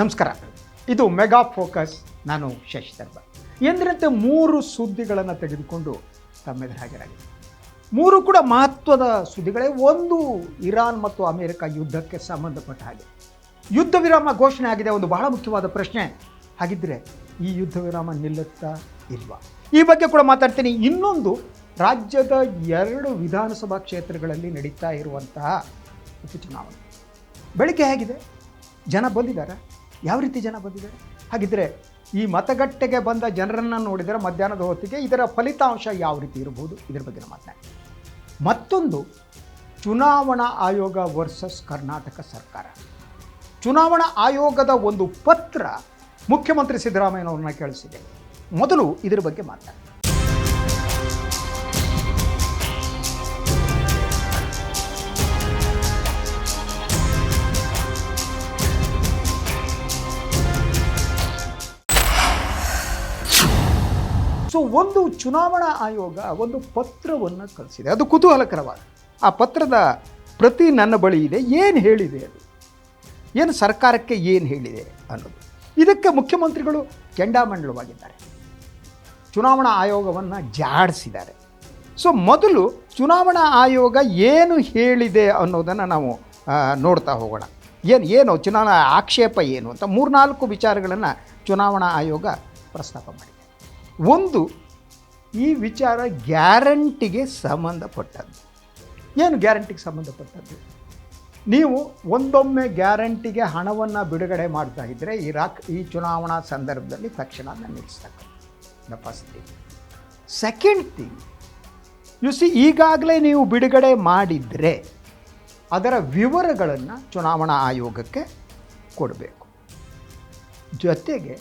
ನಮಸ್ಕಾರ. ಇದು mega focus. ನಾನು ಶಶಿಧರ್. ಎಂದಿನಂತೆ 3 ಸುದ್ದಿಗಳನ್ನು ತೆಗೆದುಕೊಂಡು ತಮ್ಮೆದುರು ಹಾಜರಾಗಿದೆ. 3 ಕೂಡ ಮಹತ್ವದ ಸುದ್ದಿಗಳೇ. ಒಂದು, ಇರಾನ್ ಮತ್ತು ಅಮೆರಿಕ ಯುದ್ಧಕ್ಕೆ ಸಂಬಂಧಪಟ್ಟ ಹಾಗೆ ಯುದ್ಧ ವಿರಾಮ ಘೋಷಣೆ ಆಗಿದೆ. ಒಂದು ಬಹಳ ಮುಖ್ಯವಾದ ಪ್ರಶ್ನೆ, ಹಾಗಿದ್ದರೆ ಈ ಯುದ್ಧ ವಿರಾಮ ನಿಲ್ಲುತ್ತಾ ಇಲ್ವಾ? ಈ ಬಗ್ಗೆ ಕೂಡ ಮಾತಾಡ್ತೀನಿ. ಇನ್ನೊಂದು, ರಾಜ್ಯದ 2 ವಿಧಾನಸಭಾ ಕ್ಷೇತ್ರಗಳಲ್ಲಿ ನಡೀತಾ ಇರುವಂತಹ ಉಪಚುನಾವಣೆ ಬೆಳಗ್ಗೆ ಹೇಗಿದೆ? ಜನ ಬಂದಿದ್ದಾರೆ? ಯಾವ ರೀತಿ ಜನ ಬಂದಿದ್ದಾರೆ? ಹಾಗಿದ್ದರೆ ಈ ಮತಗಟ್ಟೆಗೆ ಬಂದ ಜನರನ್ನು ನೋಡಿದರೆ ಮಧ್ಯಾಹ್ನದ ಹೊತ್ತಿಗೆ ಇದರ ಫಲಿತಾಂಶ ಯಾವ ರೀತಿ ಇರಬಹುದು? ಇದರ ಬಗ್ಗೆ ಮಾತನಾಡಿ. ಮತ್ತೊಂದು, ಚುನಾವಣಾ ಆಯೋಗ ವರ್ಸಸ್ ಕರ್ನಾಟಕ ಸರ್ಕಾರ. ಚುನಾವಣಾ ಆಯೋಗದ ಒಂದು ಪತ್ರ ಮುಖ್ಯಮಂತ್ರಿ ಸಿದ್ದರಾಮಯ್ಯನವ್ರನ್ನ ಕೇಳಿಸಿದೆ. ಮೊದಲು ಇದರ ಬಗ್ಗೆ ಮಾತನಾಡಿ. ಸೊ ಒಂದು ಚುನಾವಣಾ ಆಯೋಗ ಒಂದು ಪತ್ರವನ್ನು ಕಳಿಸಿದೆ. ಅದು ಕುತೂಹಲಕರವಾದ. ಆ ಪತ್ರದ ಪ್ರತಿ ನನ್ನ ಬಳಿ ಇದೆ. ಏನು ಹೇಳಿದೆ ಅದು, ಏನು ಸರ್ಕಾರಕ್ಕೆ ಏನು ಹೇಳಿದೆ ಅನ್ನೋದು. ಇದಕ್ಕೆ ಮುಖ್ಯಮಂತ್ರಿಗಳು ಕೆಂಡಾಮಂಡಲವಾಗಿದ್ದಾರೆ. ಚುನಾವಣಾ ಆಯೋಗವನ್ನು ಜಾಡಿಸಿದ್ದಾರೆ. ಸೊ ಮೊದಲು ಚುನಾವಣಾ ಆಯೋಗ ಏನು ಹೇಳಿದೆ ಅನ್ನೋದನ್ನು ನಾವು ನೋಡ್ತಾ ಹೋಗೋಣ. ಏನು ಚುನಾವಣಾ ಆಕ್ಷೇಪ ಏನು ಅಂತ 3-4 ವಿಚಾರಗಳನ್ನು ಚುನಾವಣಾ ಆಯೋಗ ಪ್ರಸ್ತಾಪ ಮಾಡಿದೆ. ಒಂದು, ಈ ವಿಚಾರ ಗ್ಯಾರಂಟಿಗೆ ಸಂಬಂಧಪಟ್ಟದ್ದು. ಏನು ಗ್ಯಾರಂಟಿಗೆ ಸಂಬಂಧಪಟ್ಟದ್ದು? ನೀವು ಒಂದೊಮ್ಮೆ ಗ್ಯಾರಂಟಿಗೆ ಹಣವನ್ನು ಬಿಡುಗಡೆ ಮಾಡ್ತಾ ಇದ್ದರೆ ಈ ಚುನಾವಣಾ ಸಂದರ್ಭದಲ್ಲಿ ತಕ್ಷಣ ನಿಲ್ಲಿಸ್ತಕ್ಕಂಥ ಫಸ್ಟ್ ಥಿಂಗ್. ಸೆಕೆಂಡ್ ಥಿಂಗ್, ಈಗಾಗಲೇ ನೀವು ಬಿಡುಗಡೆ ಮಾಡಿದರೆ ಅದರ ವಿವರಗಳನ್ನು ಚುನಾವಣಾ ಆಯೋಗಕ್ಕೆ ಕೊಡಬೇಕು. ಜೊತೆಗೆ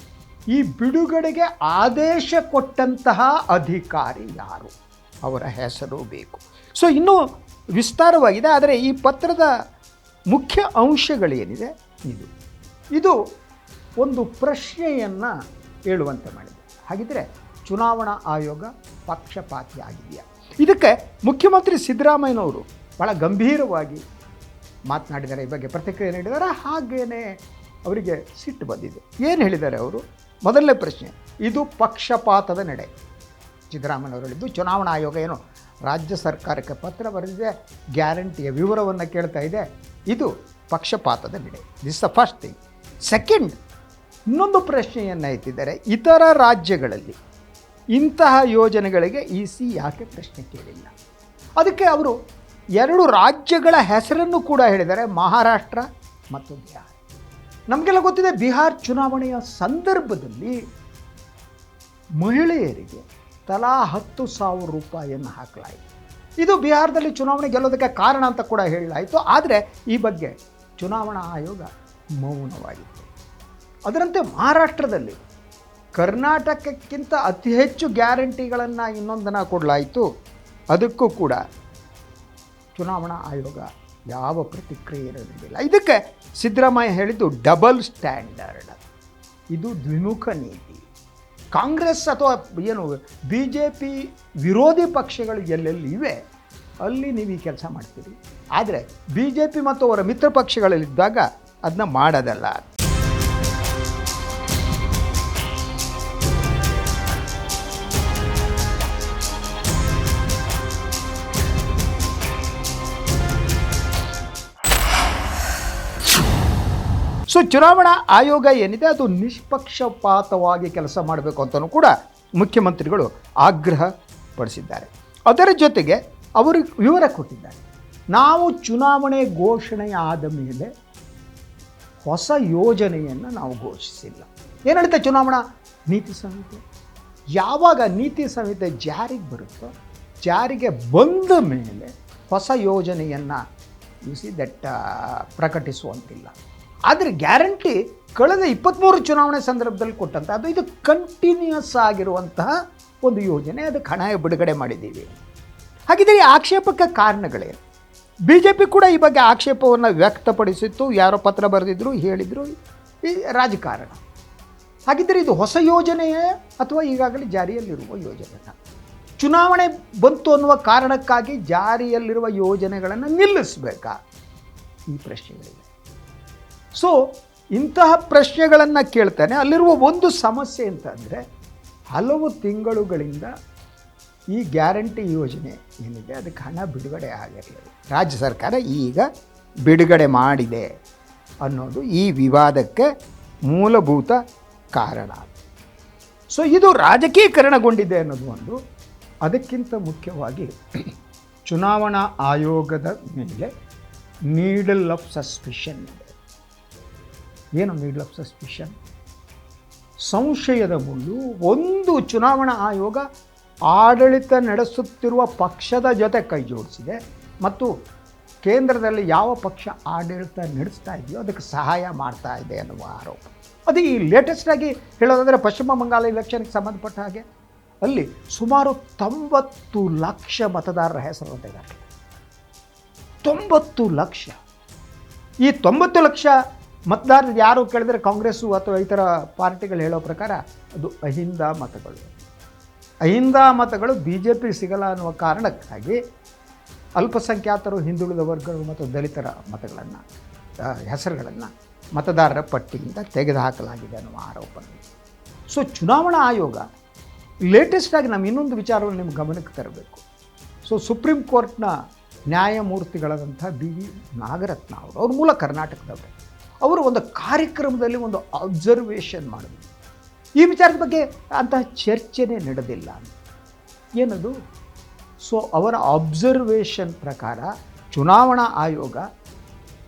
ಈ ಬಿಡುಗಡೆಗೆ ಆದೇಶ ಕೊಟ್ಟಂತಹ ಅಧಿಕಾರಿ ಯಾರು, ಅವರ ಹೆಸರು ಬೇಕು. ಸೊ ಇನ್ನೂ ವಿಸ್ತಾರವಾಗಿದೆ. ಆದರೆ ಈ ಪತ್ರದ ಮುಖ್ಯ ಅಂಶಗಳೇನಿದೆ, ಇದು ಒಂದು ಪ್ರಶ್ನೆಯನ್ನು ಹೇಳುವಂತೆ ಮಾಡಿದೆ. ಹಾಗಿದ್ದರೆ ಚುನಾವಣಾ ಆಯೋಗ ಪಕ್ಷಪಾತಿ ಆಗಿದೆಯಾ? ಇದಕ್ಕೆ ಮುಖ್ಯಮಂತ್ರಿ ಸಿದ್ದರಾಮಯ್ಯನವರು ಭಾಳ ಗಂಭೀರವಾಗಿ ಮಾತನಾಡಿದ್ದಾರೆ. ಈ ಬಗ್ಗೆ ಪ್ರತಿಕ್ರಿಯೆ ನೀಡಿದ್ದಾರೆ. ಹಾಗೇನೆ ಅವರಿಗೆ ಸಿಟ್ಟು ಬಂದಿದೆ. ಏನು ಹೇಳಿದ್ದಾರೆ ಅವರು? ಮೊದಲನೇ ಪ್ರಶ್ನೆ, ಇದು ಪಕ್ಷಪಾತದ ನಡೆ. ಸಿದ್ದರಾಮಯ್ಯನವರು ಹೇಳಿದ್ದು, ಚುನಾವಣಾ ಆಯೋಗ ಏನು ರಾಜ್ಯ ಸರ್ಕಾರಕ್ಕೆ ಪತ್ರ ಬರೆದಿದೆ, ಗ್ಯಾರಂಟಿಯ ವಿವರವನ್ನು ಕೇಳ್ತಾ ಇದೆ, ಇದು ಪಕ್ಷಪಾತದ ನಡೆ. This the first thing. Second, ಇನ್ನೊಂದು ಪ್ರಶ್ನೆಯನ್ನು ಎತ್ತಿದ್ದಾರೆ. ಇತರ ರಾಜ್ಯಗಳಲ್ಲಿ ಇಂತಹ ಯೋಜನೆಗಳಿಗೆ ಇಸಿ ಯಾಕೆ ಪ್ರಶ್ನೆ ಕೇಳಿಲ್ಲ? ಅದಕ್ಕೆ ಅವರು 2 ರಾಜ್ಯಗಳ ಹೆಸರನ್ನು ಕೂಡ ಹೇಳಿದ್ದಾರೆ, ಮಹಾರಾಷ್ಟ್ರ ಮತ್ತು ಬಿಹಾರ. ನಮಗೆಲ್ಲ ಗೊತ್ತಿದೆ, ಬಿಹಾರ್ ಚುನಾವಣೆಯ ಸಂದರ್ಭದಲ್ಲಿ ಮಹಿಳೆಯರಿಗೆ ತಲಾ 10,000 ರೂಪಾಯಿಯನ್ನು ಹಾಕಲಾಯಿತು. ಇದು ಬಿಹಾರದಲ್ಲಿ ಚುನಾವಣೆ ಗೆಲ್ಲೋದಕ್ಕೆ ಕಾರಣ ಅಂತ ಕೂಡ ಹೇಳಲಾಯಿತು. ಆದರೆ ಈ ಬಗ್ಗೆ ಚುನಾವಣಾ ಆಯೋಗ ಮೌನವಾಗಿತ್ತು. ಅದರಂತೆ ಮಹಾರಾಷ್ಟ್ರದಲ್ಲಿ ಕರ್ನಾಟಕಕ್ಕಿಂತ ಅತಿ ಹೆಚ್ಚು ಗ್ಯಾರಂಟಿಗಳನ್ನು ಇನ್ನೊಂದನ್ನು ಕೊಡಲಾಯಿತು. ಅದಕ್ಕೂ ಕೂಡ ಚುನಾವಣಾ ಆಯೋಗ ಯಾವ ಪ್ರತಿಕ್ರಿಯೆ ಇರಲಿಲ್ಲ. ಇದಕ್ಕೆ ಸಿದ್ದರಾಮಯ್ಯ ಹೇಳಿದ್ದು ಡಬಲ್ ಸ್ಟ್ಯಾಂಡರ್ಡ್, ಇದು ದ್ವಿಮುಖ ನೀತಿ. ಕಾಂಗ್ರೆಸ್ ಅಥವಾ ಏನು BJP ವಿರೋಧಿ ಪಕ್ಷಗಳು ಎಲ್ಲೆಲ್ಲಿ ಇವೆ ಅಲ್ಲಿ ನೀವು ಈ ಕೆಲಸ ಮಾಡ್ತೀರಿ. ಆದರೆ BJP ಮತ್ತು ಅವರ ಮಿತ್ರ ಪಕ್ಷಗಳಲ್ಲಿದ್ದಾಗ ಅದನ್ನ ಮಾಡೋದಲ್ಲ. ಸೊ ಚುನಾವಣಾ ಆಯೋಗ ಏನಿದೆ ಅದು ನಿಷ್ಪಕ್ಷಪಾತವಾಗಿ ಕೆಲಸ ಮಾಡಬೇಕು ಅಂತಲೂ ಕೂಡ ಮುಖ್ಯಮಂತ್ರಿಗಳು ಆಗ್ರಹ ಪಡಿಸಿದ್ದಾರೆ. ಅದರ ಜೊತೆಗೆ ಅವರು ವಿವರ ಕೊಟ್ಟಿದ್ದಾರೆ. ನಾವು ಚುನಾವಣೆ ಘೋಷಣೆ ಆದ ಮೇಲೆ ಹೊಸ ಯೋಜನೆಯನ್ನು ನಾವು ಘೋಷಿಸಿಲ್ಲ. ಏನು ಹೇಳುತ್ತೆ ಚುನಾವಣಾ ನೀತಿ ಸಂಹಿತೆ? ಯಾವಾಗ ನೀತಿ ಸಂಹಿತೆ ಜಾರಿಗೆ ಬರುತ್ತೋ, ಜಾರಿಗೆ ಬಂದ ಮೇಲೆ ಹೊಸ ಯೋಜನೆಯನ್ನು ಪ್ರಕಟಿಸುವಂತಿಲ್ಲ. ಆದರೆ ಗ್ಯಾರಂಟಿ ಕಳೆದ 23 ಚುನಾವಣೆ ಸಂದರ್ಭದಲ್ಲಿ ಕೊಟ್ಟಂಥ ಇದು ಕಂಟಿನ್ಯೂಸ್ ಆಗಿರುವಂತಹ ಒಂದು ಯೋಜನೆ. ಅದಕ್ಕೆ ಹಣ ಬಿಡುಗಡೆ ಮಾಡಿದ್ದೀವಿ. ಹಾಗಿದ್ರೆ ಈ ಆಕ್ಷೇಪಕ್ಕೆ ಕಾರಣಗಳೇನು? BJP ಕೂಡ ಈ ಬಗ್ಗೆ ಆಕ್ಷೇಪವನ್ನು ವ್ಯಕ್ತಪಡಿಸಿತ್ತು. ಯಾರೋ ಪತ್ರ ಬರೆದಿದ್ರು, ಹೇಳಿದರು, ಈ ರಾಜಕಾರಣ. ಹಾಗಿದ್ದರೆ ಇದು ಹೊಸ ಯೋಜನೆಯೇ ಅಥವಾ ಈಗಾಗಲೇ ಜಾರಿಯಲ್ಲಿರುವ ಯೋಜನೆ? ಚುನಾವಣೆ ಬಂತು ಅನ್ನುವ ಕಾರಣಕ್ಕಾಗಿ ಜಾರಿಯಲ್ಲಿರುವ ಯೋಜನೆಗಳನ್ನು ನಿಲ್ಲಿಸಬೇಕಾ? ಈ ಪ್ರಶ್ನೆಗಳಿವೆ. ಸೊ ಇಂತಹ ಪ್ರಶ್ನೆಗಳನ್ನು ಕೇಳ್ತಾನೆ. ಅಲ್ಲಿರುವ ಒಂದು ಸಮಸ್ಯೆ ಅಂತಂದರೆ ಹಲವು ತಿಂಗಳುಗಳಿಂದ ಈ ಗ್ಯಾರಂಟಿ ಯೋಜನೆ ಏನಿದೆ ಅದಕ್ಕೆ ಹಣ ಬಿಡುಗಡೆ ಆಗಿರಲಿಲ್ಲ. ರಾಜ್ಯ ಸರ್ಕಾರ ಈಗ ಬಿಡುಗಡೆ ಮಾಡಿದೆ ಅನ್ನೋದು ಈ ವಿವಾದಕ್ಕೆ ಮೂಲಭೂತ ಕಾರಣ. ಸೊ ಇದು ರಾಜಕೀಕರಣಗೊಂಡಿದೆ ಅನ್ನೋದು ಒಂದು. ಅದಕ್ಕಿಂತ ಮುಖ್ಯವಾಗಿ ಚುನಾವಣಾ ಆಯೋಗದ ಮೇಲೆ ನೀಡಲ್ ಆಫ್ ಸಸ್ಪಿಷನ್ ಇದೆ. ಏನು ನೀಡಲ್ ಆಫ್ ಸಸ್ಪಿಷನ್? ಸಂಶಯದ ಮುಳ್ಳು. ಒಂದು, ಚುನಾವಣಾ ಆಯೋಗ ಆಡಳಿತ ನಡೆಸುತ್ತಿರುವ ಪಕ್ಷದ ಜೊತೆ ಕೈ ಜೋಡಿಸಿದೆ ಮತ್ತು ಕೇಂದ್ರದಲ್ಲಿ ಯಾವ ಪಕ್ಷ ಆಡಳಿತ ನಡೆಸ್ತಾ ಇದೆಯೋ ಅದಕ್ಕೆ ಸಹಾಯ ಮಾಡ್ತಾ ಇದೆ ಅನ್ನುವ ಆರೋಪ. ಅದು ಈ ಲೇಟೆಸ್ಟಾಗಿ ಹೇಳೋದಾದರೆ ಪಶ್ಚಿಮ ಬಂಗಾಳ ಇಲೆಕ್ಷನ್ಗೆ ಸಂಬಂಧಪಟ್ಟ ಹಾಗೆ ಅಲ್ಲಿ ಸುಮಾರು 90 ಲಕ್ಷ ಮತದಾರರ ಹೆಸರನ್ನು ತೆಗೆದಾಕಿದೆ. 90 ಲಕ್ಷ. ಈ 90 ಲಕ್ಷ ಮತದಾರರು ಯಾರು ಕೇಳಿದರೆ ಕಾಂಗ್ರೆಸ್ಸು ಅಥವಾ ಇತರ ಪಾರ್ಟಿಗಳು ಹೇಳೋ ಪ್ರಕಾರ ಅದು ಅಹಿಂದ ಮತಗಳು. ಅಹಿಂದ ಮತಗಳು ಬಿ ಜೆ ಪಿ ಸಿಗಲ್ಲ ಅನ್ನುವ ಕಾರಣಕ್ಕಾಗಿ ಅಲ್ಪಸಂಖ್ಯಾತರು, ಹಿಂದುಳಿದ ವರ್ಗಗಳು ಮತ್ತು ದಲಿತರ ಮತಗಳನ್ನು ಹೆಸರುಗಳನ್ನು ಮತದಾರರ ಪಟ್ಟಿಯಿಂದ ತೆಗೆದುಹಾಕಲಾಗಿದೆ ಅನ್ನುವ ಆರೋಪ. ಸೊ ಚುನಾವಣಾ ಆಯೋಗ ಲೇಟೆಸ್ಟಾಗಿ ನಾವು ಇನ್ನೊಂದು ವಿಚಾರವನ್ನು ನಿಮ್ಮ ಗಮನಕ್ಕೆ ತರಬೇಕು. ಸೊ ಸುಪ್ರೀಂ ಕೋರ್ಟ್ನ ನ್ಯಾಯಮೂರ್ತಿಗಳಾದಂಥ ಬಿ ವಿ ನಾಗರತ್ನ ಅವ್ರ ಮೂಲ ಕರ್ನಾಟಕದವರು. ಅವರು ಒಂದು ಕಾರ್ಯಕ್ರಮದಲ್ಲಿ ಒಂದು ಅಬ್ಸರ್ವೇಷನ್ ಮಾಡಿದ್ರು. ಈ ವಿಚಾರದ ಬಗ್ಗೆ ಅಂತಹ ಚರ್ಚೆನೇ ನಡೆದಿಲ್ಲ. ಏನದು? ಸೊ ಅವರ ಅಬ್ಸರ್ವೇಷನ್ ಪ್ರಕಾರ ಚುನಾವಣಾ ಆಯೋಗ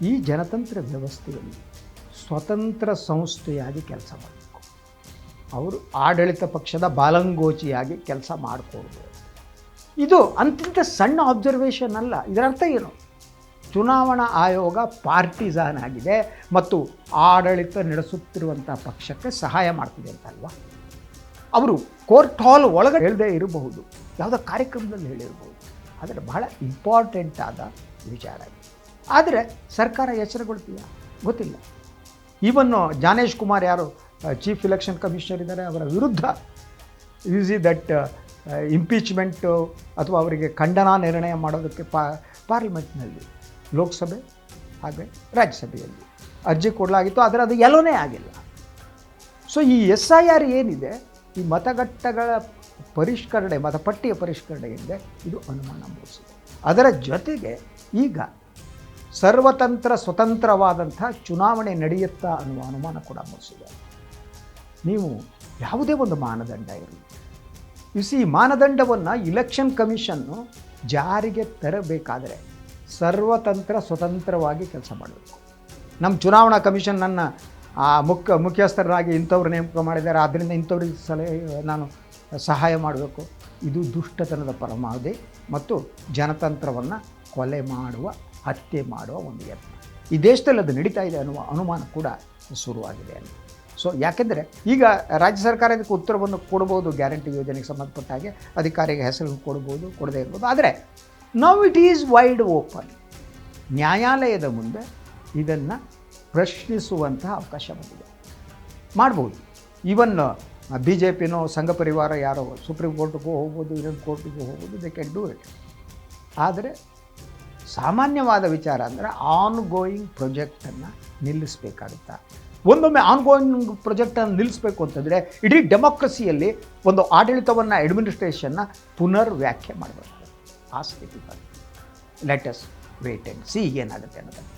ಈ ಜನತಂತ್ರ ವ್ಯವಸ್ಥೆಯಲ್ಲಿ ಸ್ವತಂತ್ರ ಸಂಸ್ಥೆಯಾಗಿ ಕೆಲಸ ಮಾಡಬೇಕು. ಅವರು ಆಡಳಿತ ಪಕ್ಷದ ಬಾಲಂಗೋಚಿಯಾಗಿ ಕೆಲಸ ಮಾಡಿಕೊಡ್ಬೋದು. ಇದು ಅಂತಿಂತ ಸಣ್ಣ ಅಬ್ಸರ್ವೇಷನ್ ಅಲ್ಲ. ಇದರ ಅರ್ಥ ಏನು? ಚುನಾವಣಾ ಆಯೋಗ ಪಾರ್ಟಿಸಾನ್ ಆಗಿದೆ ಮತ್ತು ಆಡಳಿತ ನಡೆಸುತ್ತಿರುವಂಥ ಪಕ್ಷಕ್ಕೆ ಸಹಾಯ ಮಾಡ್ತಿದೆ ಅಂತಲ್ವಾ? ಅವರು ಕೋರ್ಟ್ ಹಾಲ್ ಒಳಗಡೆ ಹೇಳದೇ ಇರಬಹುದು, ಯಾವುದೋ ಕಾರ್ಯಕ್ರಮದಲ್ಲಿ ಹೇಳಿರ್ಬೋದು. ಆದರೆ ಬಹಳ ಇಂಪಾರ್ಟೆಂಟ್ ಆದ ವಿಚಾರ ಇದೆ. ಆದರೆ ಸರ್ಕಾರ ಎಚ್ಚರಗೊಳ್ತೀಯಾ ಗೊತ್ತಿಲ್ಲ. ಈವನ್ನು ಜ್ಞಾನೇಶ್ ಕುಮಾರ್ ಯಾರು ಚೀಫ್ ಎಲೆಕ್ಷನ್ ಕಮಿಷನರ್ ಇದ್ದಾರೆ, ಅವರ ವಿರುದ್ಧ ಯೂಸಿ ದಟ್ ಇಂಪೀಚ್ಮೆಂಟು ಅಥವಾ ಅವರಿಗೆ ಖಂಡನಾ ನಿರ್ಣಯ ಮಾಡೋದಕ್ಕೆ ಪಾರ್ಲಿಮೆಂಟ್ನಲ್ಲಿ, ಲೋಕಸಭೆ ಹಾಗೆ ರಾಜ್ಯಸಭೆಯಲ್ಲಿ ಅರ್ಜಿ ಕೊಡಲಾಗಿತ್ತು. ಆದರೆ ಅದು ಎಲ್ಲೋನೇ ಆಗಿಲ್ಲ. ಸೊ ಈ SIR ಏನಿದೆ, ಈ ಮತಗಟ್ಟೆಗಳ ಪರಿಷ್ಕರಣೆ, ಮತಪಟ್ಟಿಯ ಪರಿಷ್ಕರಣೆ ಏನಿದೆ, ಇದು ಅನುಮಾನ ಮೂಡಿಸಿದೆ. ಅದರ ಜೊತೆಗೆ ಈಗ ಸರ್ವತಂತ್ರ ಸ್ವತಂತ್ರವಾದಂಥ ಚುನಾವಣೆ ನಡೆಯುತ್ತಾ ಅನ್ನುವ ಅನುಮಾನ ಕೂಡ ಮೂಡಿಸಿದೆ. ನೀವು ಯಾವುದೇ ಒಂದು ಮಾನದಂಡ ಇರಲಿ, ಈ ಮಾನದಂಡವನ್ನು ಇಲೆಕ್ಷನ್ ಕಮಿಷನ್ನು ಜಾರಿಗೆ ತರಬೇಕಾದರೆ ಸರ್ವತಂತ್ರ ಸ್ವತಂತ್ರವಾಗಿ ಕೆಲಸ ಮಾಡಬೇಕು. ನಮ್ಮ ಚುನಾವಣಾ ಕಮಿಷನ್ ನನ್ನ ಮುಖ್ಯಸ್ಥರಾಗಿ ಇಂಥವ್ರು ನೇಮಕ ಮಾಡಿದ್ದಾರೆ, ಆದ್ದರಿಂದ ಇಂಥವ್ರಿಗೆ ನಾನು ಸಹಾಯ ಮಾಡಬೇಕು. ಇದು ದುಷ್ಟತನದ ಪರಮಾವಧಿ ಮತ್ತು ಜನತಂತ್ರವನ್ನು ಕೊಲೆ ಮಾಡುವ, ಹತ್ಯೆ ಮಾಡುವ ಒಂದು ಯತ್ನ. ಈ ದೇಶದಲ್ಲಿ ಅದು ನಡೀತಾ ಇದೆ ಅನ್ನುವ ಅನುಮಾನ ಕೂಡ ಶುರುವಾಗಿದೆ ಅಂತ. ಸೊ ಯಾಕೆಂದರೆ ಈಗ ರಾಜ್ಯ ಸರ್ಕಾರ ಇದಕ್ಕೆ ಉತ್ತರವನ್ನು ಕೊಡ್ಬೋದು. ಗ್ಯಾರಂಟಿ ಯೋಜನೆಗೆ ಸಂಬಂಧಪಟ್ಟ ಹಾಗೆ ಅಧಿಕಾರಿಗೆ ಹೆಸರು ಕೊಡ್ಬೋದು, ಕೊಡದೇ ಇರ್ಬೋದು. ಆದರೆ now it is wide open. ನ್ಯಾಯಾಲಯದ ಮುಂದೆ ಇದನ್ನು ಪ್ರಶ್ನಿಸುವಂತಹ ಅವಕಾಶ ಬಂದಿದೆ, ಮಾಡ್ಬೋದು. ಈವನ್ BJPನೋ ಸಂಘ ಪರಿವಾರ ಯಾರೋ ಸುಪ್ರೀಂ ಕೋರ್ಟ್ಗೂ ಹೋಗ್ಬೋದು, ಇನ್ನೊಂದು ಕೋರ್ಟಿಗೂ ಹೋಗ್ಬೋದು, ದೇ ಕ್ಯಾನ್ ಡೂ ಇಟ್. ಆದರೆ ಸಾಮಾನ್ಯವಾದ ವಿಚಾರ ಅಂದರೆ ಆನ್ಗೋಯಿಂಗ್ ಪ್ರಾಜೆಕ್ಟನ್ನು ನಿಲ್ಲಿಸಬೇಕಾಗುತ್ತಾ? ಒಂದೊಮ್ಮೆ ಆನ್ಗೋಯಿಂಗ್ ಪ್ರಾಜೆಕ್ಟನ್ನು ನಿಲ್ಲಿಸಬೇಕು ಅಂತಂದರೆ ಇಡೀ ಡೆಮೋಕ್ರಸಿಯಲ್ಲಿ ಒಂದು ಆಡಳಿತವನ್ನು, ಅಡ್ಮಿನಿಸ್ಟ್ರೇಷನ್ನ ಪುನರ್ ವ್ಯಾಖ್ಯೆ ಮಾಡಬೇಕು. ಆ ಸ್ಥಿತಿ ಬಂದು let us wait and see ಏನಾಗುತ್ತೆ ಅನ್ನೋದನ್ನು.